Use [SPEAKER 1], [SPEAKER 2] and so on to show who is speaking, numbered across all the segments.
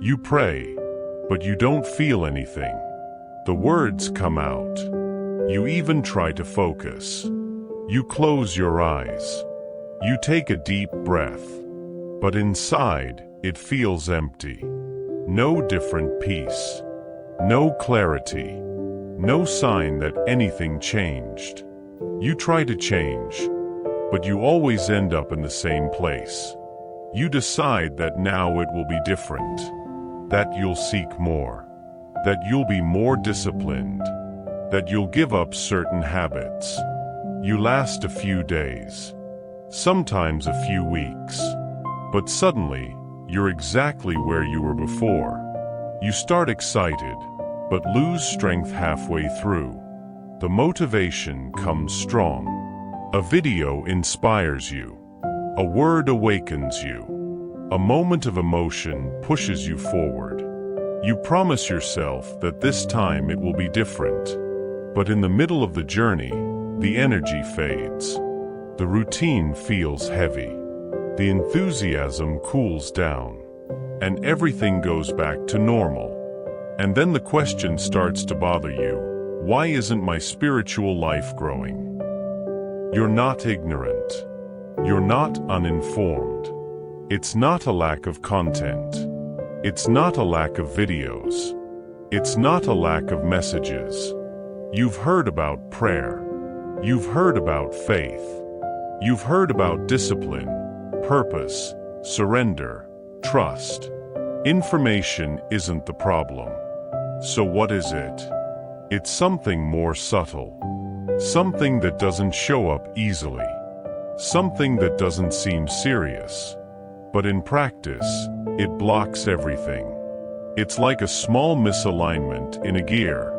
[SPEAKER 1] You pray, but you don't feel anything. The words come out. You even try to focus. You close your eyes. You take a deep breath. But inside, it feels empty. No different peace. No clarity. No sign that anything changed. You try to change, but you always end up in the same place. You decide that now it will be different, that you'll seek more, that you'll be more disciplined, that you'll give up certain habits. You last a few days, sometimes a few weeks, but suddenly, you're exactly where you were before. You start excited, but lose strength halfway through. The motivation comes strong. A video inspires you. A word awakens you. A moment of emotion pushes you forward. You promise yourself that this time it will be different. But in the middle of the journey, the energy fades. The routine feels heavy. The enthusiasm cools down. And everything goes back to normal. And then the question starts to bother you. Why isn't my spiritual life growing? You're not ignorant. You're not uninformed. It's not a lack of content. It's not a lack of videos. It's not a lack of messages. You've heard about prayer. You've heard about faith. You've heard about discipline, purpose, surrender, trust. Information isn't the problem. So what is it? It's something more subtle. Something that doesn't show up easily. Something that doesn't seem serious. But in practice, it blocks everything. It's like a small misalignment in a gear.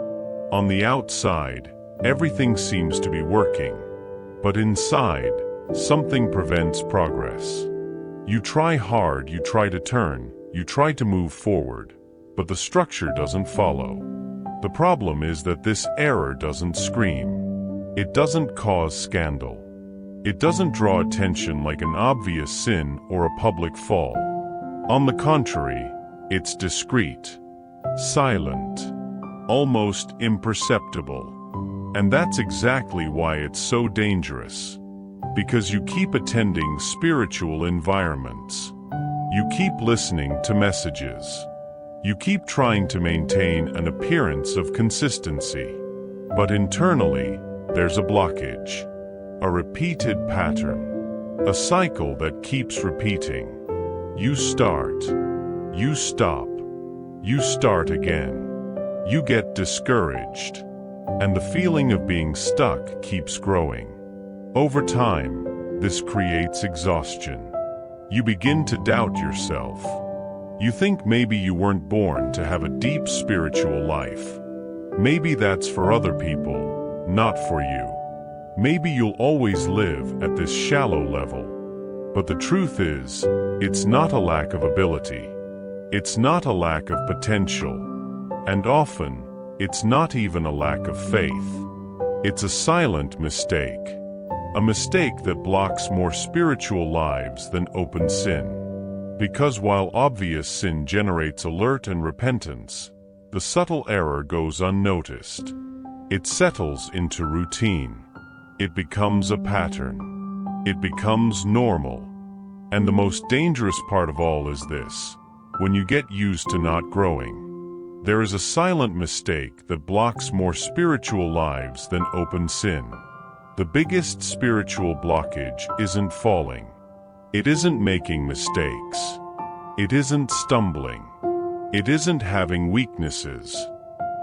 [SPEAKER 1] On the outside, everything seems to be working. But inside, something prevents progress. You try hard, you try to turn, you try to move forward, but the structure doesn't follow. The problem is that this error doesn't scream. It doesn't cause scandal. It doesn't draw attention like an obvious sin or a public fall. On the contrary, it's discreet, silent, almost imperceptible. And that's exactly why it's so dangerous. Because you keep attending spiritual environments. You keep listening to messages. You keep trying to maintain an appearance of consistency. But internally, there's a blockage. A repeated pattern. A cycle that keeps repeating. You start. You stop. You start again. You get discouraged. And the feeling of being stuck keeps growing. Over time, this creates exhaustion. You begin to doubt yourself. You think maybe you weren't born to have a deep spiritual life. Maybe that's for other people, not for you. Maybe you'll always live at this shallow level. But the truth is, it's not a lack of ability. It's not a lack of potential. And often, it's not even a lack of faith. It's a silent mistake. A mistake that blocks more spiritual lives than open sin. Because while obvious sin generates alert and repentance, the subtle error goes unnoticed. It settles into routine. It becomes a pattern. It becomes normal. And the most dangerous part of all is this. When you get used to not growing, there is a silent mistake that blocks more spiritual lives than open sin. The biggest spiritual blockage isn't falling. It isn't making mistakes. It isn't stumbling. It isn't having weaknesses.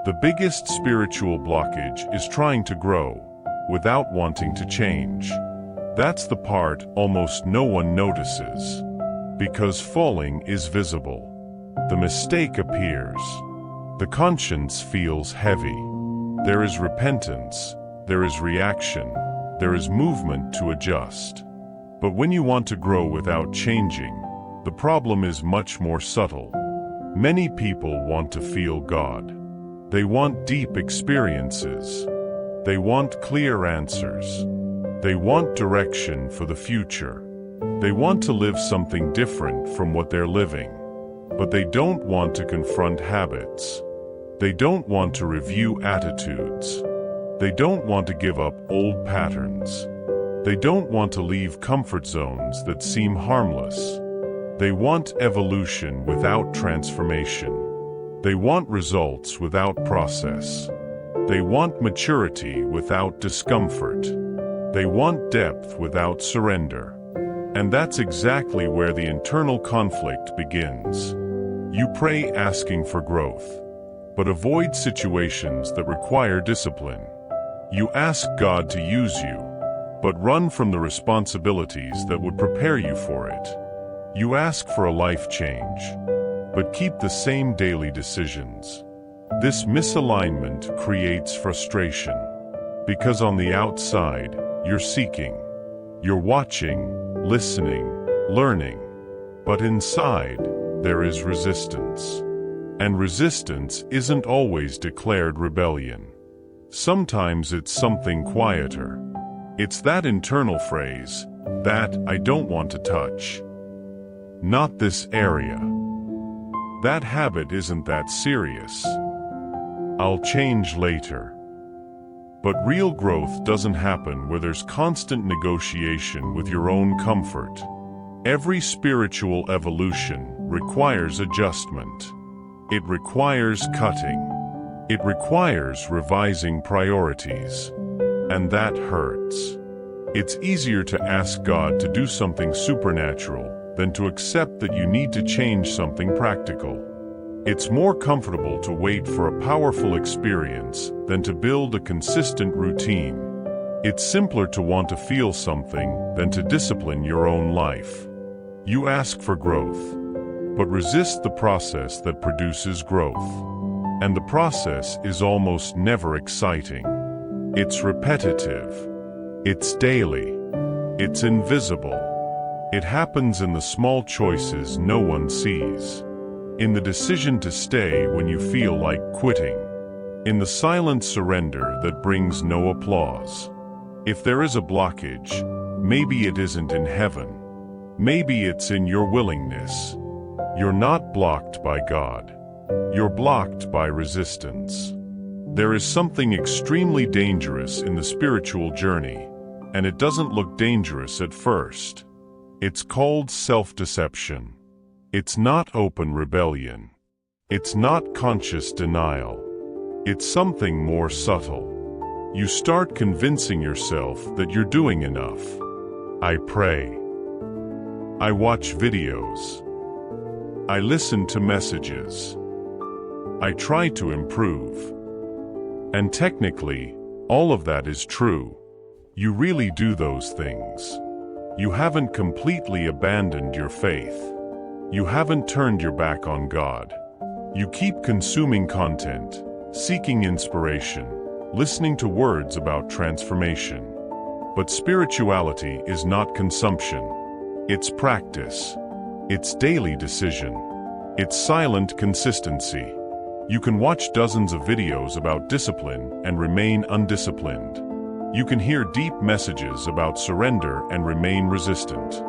[SPEAKER 1] The biggest spiritual blockage is trying to grow without wanting to change. That's the part almost no one notices. Because falling is visible. The mistake appears. The conscience feels heavy. There is repentance. There is reaction. There is movement to adjust. But when you want to grow without changing, the problem is much more subtle. Many people want to feel God. They want deep experiences. They want clear answers. They want direction for the future. They want to live something different from what they're living. but they don't want to confront habits. They don't want to review attitudes. They don't want to give up old patterns. They don't want to leave comfort zones that seem harmless. They want evolution without transformation. They want results without process. They want maturity without discomfort. They want depth without surrender. And that's exactly where the internal conflict begins. You pray asking for growth, but avoid situations that require discipline. You ask God to use you, but run from the responsibilities that would prepare you for it. You ask for a life change, but keep the same daily decisions. This misalignment creates frustration, because on the outside, you're seeking, you're watching, listening, learning, but inside, there is resistance. And resistance isn't always declared rebellion. Sometimes it's something quieter. It's that internal phrase, that I don't want to touch. Not this area. That habit isn't that serious. I'll change later. But real growth doesn't happen where there's constant negotiation with your own comfort. Every spiritual evolution requires adjustment. It requires cutting. It requires revising priorities. And that hurts. It's easier to ask God to do something supernatural than to accept that you need to change something practical. It's more comfortable to wait for a powerful experience than to build a consistent routine. It's simpler to want to feel something than to discipline your own life. You ask for growth, but resist the process that produces growth. And the process is almost never exciting. It's repetitive. It's daily. It's invisible. It happens in the small choices no one sees. In the decision to stay when you feel like quitting. In the silent surrender that brings no applause. If there is a blockage, maybe it isn't in heaven. Maybe it's in your willingness. You're not blocked by God. You're blocked by resistance. There is something extremely dangerous in the spiritual journey, and it doesn't look dangerous at first. It's called self-deception. It's not open rebellion. It's not conscious denial. It's something more subtle. You start convincing yourself that you're doing enough. I pray. I watch videos. I listen to messages. I try to improve. And technically, all of that is true. You really do those things. You haven't completely abandoned your faith. You haven't turned your back on God. You keep consuming content, seeking inspiration, listening to words about transformation. But spirituality is not consumption. It's practice. It's daily decision. It's silent consistency. You can watch dozens of videos about discipline and remain undisciplined. You can hear deep messages about surrender and remain resistant.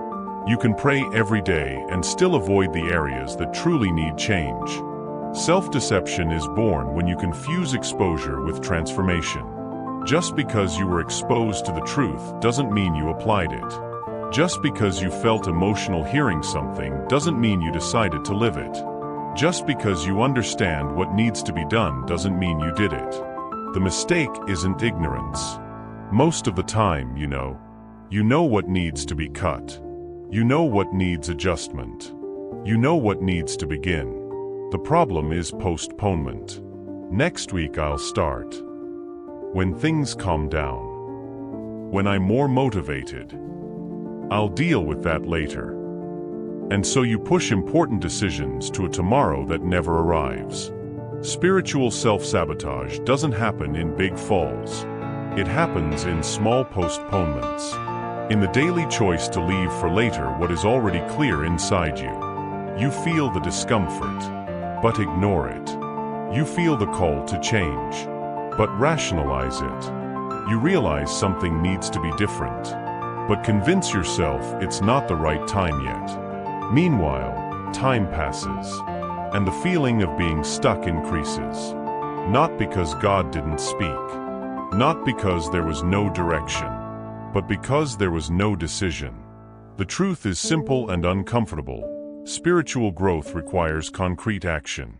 [SPEAKER 1] You can pray every day and still avoid the areas that truly need change. Self-deception is born when you confuse exposure with transformation. Just because you were exposed to the truth doesn't mean you applied it. Just because you felt emotional hearing something doesn't mean you decided to live it. Just because you understand what needs to be done doesn't mean you did it. The mistake isn't ignorance. Most of the time, you know what needs to be cut. You know what needs adjustment. You know what needs to begin. The problem is postponement. Next week I'll start. When things calm down. When I'm more motivated. I'll deal with that later. And so you push important decisions to a tomorrow that never arrives. Spiritual self-sabotage doesn't happen in big falls. It happens in small postponements. In the daily choice to leave for later what is already clear inside you. You feel the discomfort, but ignore it. You feel the call to change, but rationalize it. You realize something needs to be different, but convince yourself it's not the right time yet. Meanwhile, time passes. and the feeling of being stuck increases. Not because God didn't speak, not because there was no direction, but because there was no decision. The truth is simple and uncomfortable. Spiritual growth requires concrete action.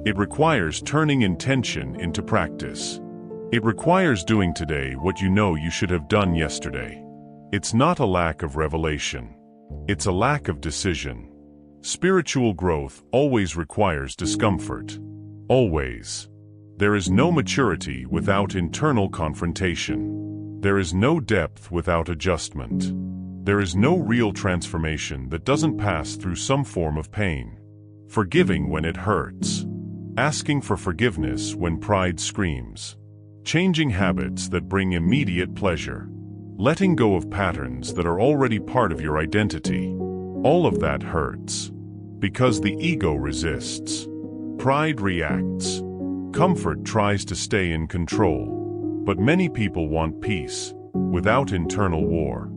[SPEAKER 1] It requires turning intention into practice. It requires doing today what you know you should have done yesterday. It's not a lack of revelation. It's a lack of decision. Spiritual growth always requires discomfort. Always. There is no maturity without internal confrontation. There is no depth without adjustment. There is no real transformation that doesn't pass through some form of pain. Forgiving when it hurts. Asking for forgiveness when pride screams. Changing habits that bring immediate pleasure. Letting go of patterns that are already part of your identity. All of that hurts. Because the ego resists. Pride reacts. Comfort tries to stay in control. But many people want peace, without internal war.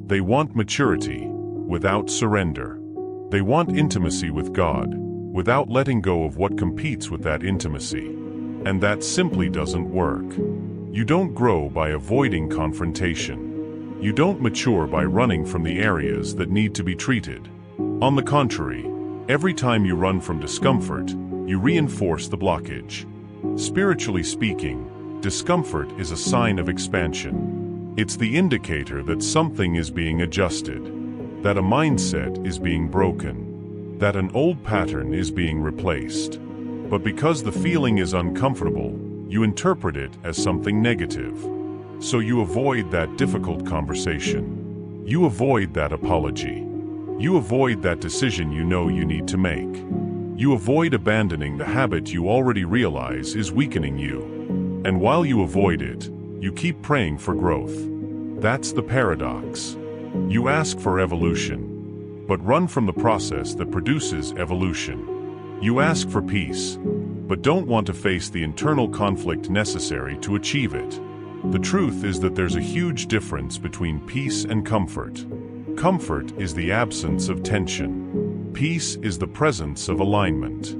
[SPEAKER 1] They want maturity, without surrender. They want intimacy with God, without letting go of what competes with that intimacy. And that simply doesn't work. You don't grow by avoiding confrontation. You don't mature by running from the areas that need to be treated. On the contrary, every time you run from discomfort, you reinforce the blockage. Spiritually speaking, discomfort is a sign of expansion. It's the indicator that something is being adjusted, that a mindset is being broken, that an old pattern is being replaced. But because the feeling is uncomfortable, you interpret it as something negative. So you avoid that difficult conversation. You avoid that apology. You avoid that decision you know you need to make. You avoid abandoning the habit you already realize is weakening you. And while you avoid it, you keep praying for growth. That's the paradox. You ask for evolution, but run from the process that produces evolution. You ask for peace, but don't want to face the internal conflict necessary to achieve it. The truth is that there's a huge difference between peace and comfort. Comfort is the absence of tension. Peace is the presence of alignment.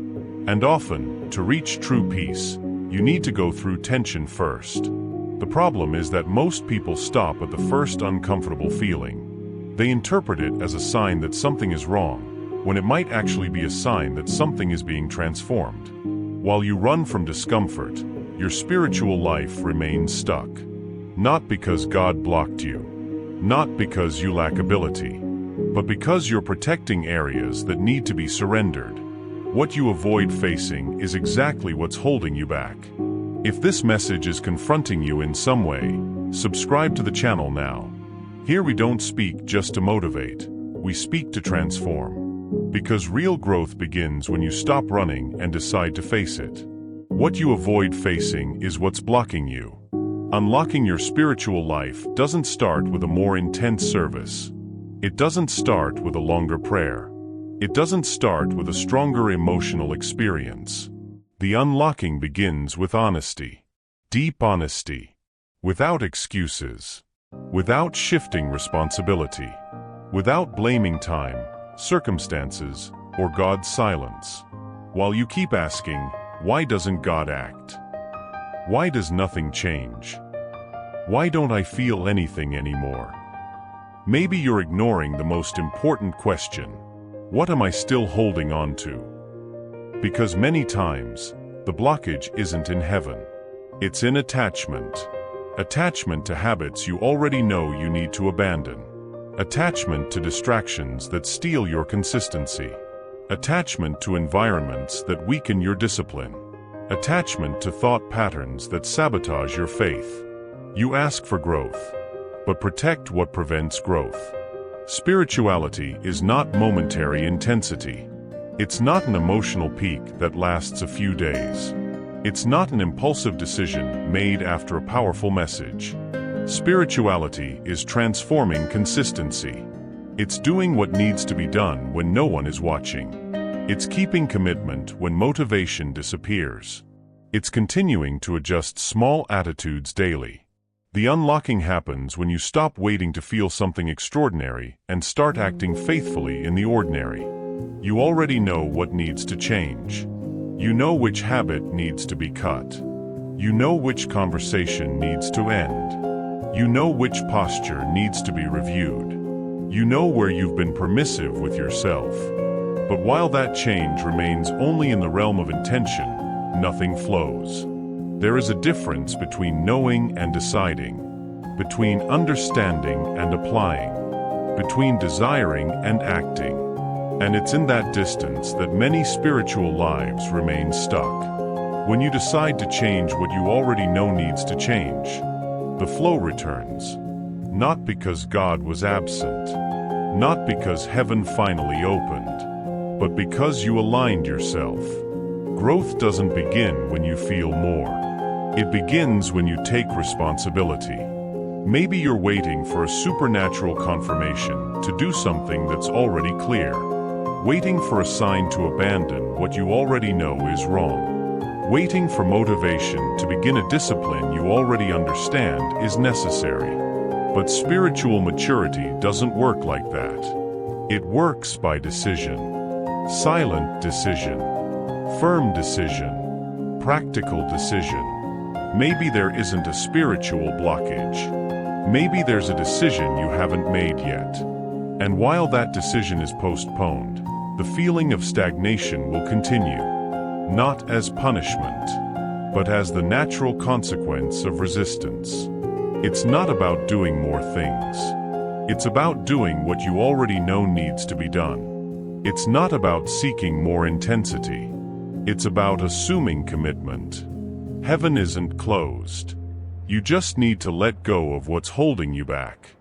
[SPEAKER 1] And often, to reach true peace, you need to go through tension first. The problem is that most people stop at the first uncomfortable feeling. They interpret it as a sign that something is wrong, when it might actually be a sign that something is being transformed. While you run from discomfort, your spiritual life remains stuck. Not because God blocked you, not because you lack ability, but because you're protecting areas that need to be surrendered. What you avoid facing is exactly what's holding you back. If this message is confronting you in some way, subscribe to the channel now. Here we don't speak just to motivate, we speak to transform. Because real growth begins when you stop running and decide to face it. What you avoid facing is what's blocking you. Unlocking your spiritual life doesn't start with a more intense service. It doesn't start with a longer prayer. It doesn't start with a stronger emotional experience. The unlocking begins with honesty. Deep honesty. Without excuses. Without shifting responsibility. Without blaming time, circumstances, or God's silence. While you keep asking, why doesn't God act? Why does nothing change? Why don't I feel anything anymore? Maybe you're ignoring the most important question. What am I still holding on to? Because many times, the blockage isn't in heaven. It's in attachment. Attachment to habits you already know you need to abandon. Attachment to distractions that steal your consistency. Attachment to environments that weaken your discipline. Attachment to thought patterns that sabotage your faith. You ask for growth, but protect what prevents growth. Spirituality is not momentary intensity. It's not an emotional peak that lasts a few days. It's not an impulsive decision made after a powerful message. Spirituality is transforming consistency. It's doing what needs to be done when no one is watching. It's keeping commitment when motivation disappears. It's continuing to adjust small attitudes daily. The unlocking happens when you stop waiting to feel something extraordinary and start acting faithfully in the ordinary. You already know what needs to change. You know which habit needs to be cut. You know which conversation needs to end. You know which posture needs to be reviewed. You know where you've been permissive with yourself. But while that change remains only in the realm of intention, nothing flows. There is a difference between knowing and deciding, between understanding and applying, between desiring and acting. And it's in that distance that many spiritual lives remain stuck. When you decide to change what you already know needs to change, the flow returns. Not because God was absent, not because heaven finally opened, but because you aligned yourself. Growth doesn't begin when you feel more. It begins when you take responsibility. Maybe you're waiting for a supernatural confirmation to do something that's already clear. Waiting for a sign to abandon what you already know is wrong. Waiting for motivation to begin a discipline you already understand is necessary. But spiritual maturity doesn't work like that. It works by decision. Silent decision. Firm decision. Practical decision. Maybe there isn't a spiritual blockage. Maybe there's a decision you haven't made yet. And while that decision is postponed, the feeling of stagnation will continue. Not as punishment, but as the natural consequence of resistance. It's not about doing more things. It's about doing what you already know needs to be done. It's not about seeking more intensity. It's about assuming commitment. Heaven isn't closed. You just need to let go of what's holding you back.